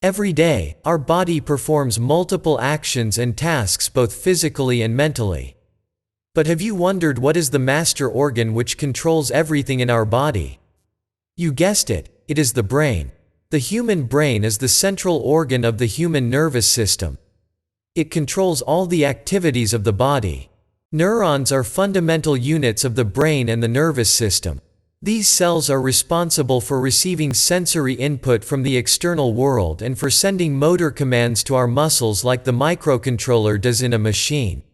Every day, our body performs multiple actions and tasks both physically and mentally. But have you wondered what is the master organ which controls everything in our body? You guessed it, it is the brain. The human brain is the central organ of the human nervous system. It controls all the activities of the body. Neurons are fundamental units of the brain and the nervous system. These cells are responsible for receiving sensory input from the external world and for sending motor commands to our muscles like the microcontroller does in a machine.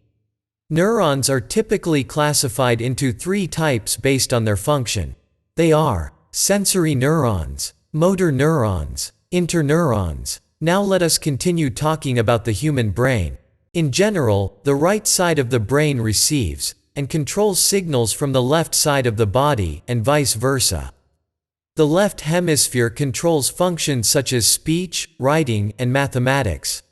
Neurons are typically classified into 3 types based on their function. They are sensory neurons, motor neurons, interneurons. Now let us continue talking about the human brain. In general, the right side of the brain receives and controls signals from the left side of the body, and vice versa. The left hemisphere controls functions such as speech, writing, and mathematics.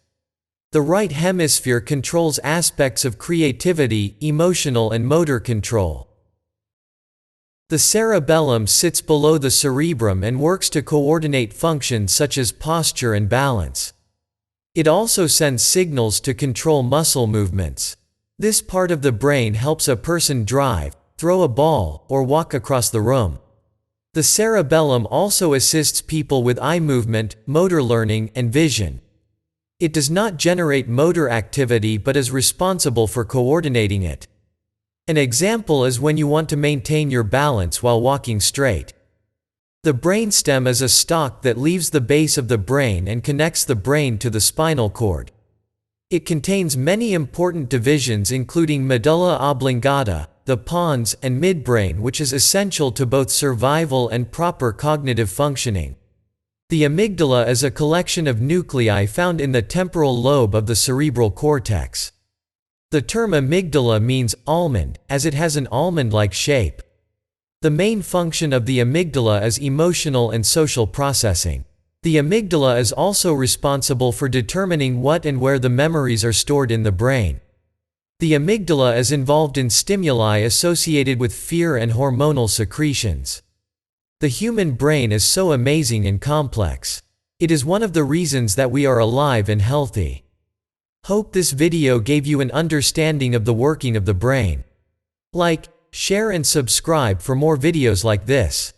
The right hemisphere controls aspects of creativity, emotional and motor control. The cerebellum sits below the cerebrum and works to coordinate functions such as posture and balance. It also sends signals to control muscle movements. This part of the brain helps a person drive, throw a ball, or walk across the room. The cerebellum also assists people with eye movement, motor learning, and vision. It does not generate motor activity but is responsible for coordinating it. An example is when you want to maintain your balance while walking straight. The brainstem is a stalk that leaves the base of the brain and connects the brain to the spinal cord. It contains many important divisions including medulla oblongata, the pons, and midbrain, which is essential to both survival and proper cognitive functioning. The amygdala is a collection of nuclei found in the temporal lobe of the cerebral cortex. The term amygdala means almond, as it has an almond-like shape. The main function of the amygdala is emotional and social processing. The amygdala is also responsible for determining what and where the memories are stored in the brain. The amygdala is involved in stimuli associated with fear and hormonal secretions. The human brain is so amazing and complex. It is one of the reasons that we are alive and healthy. Hope this video gave you an understanding of the working of the brain. Like, share and subscribe for more videos like this.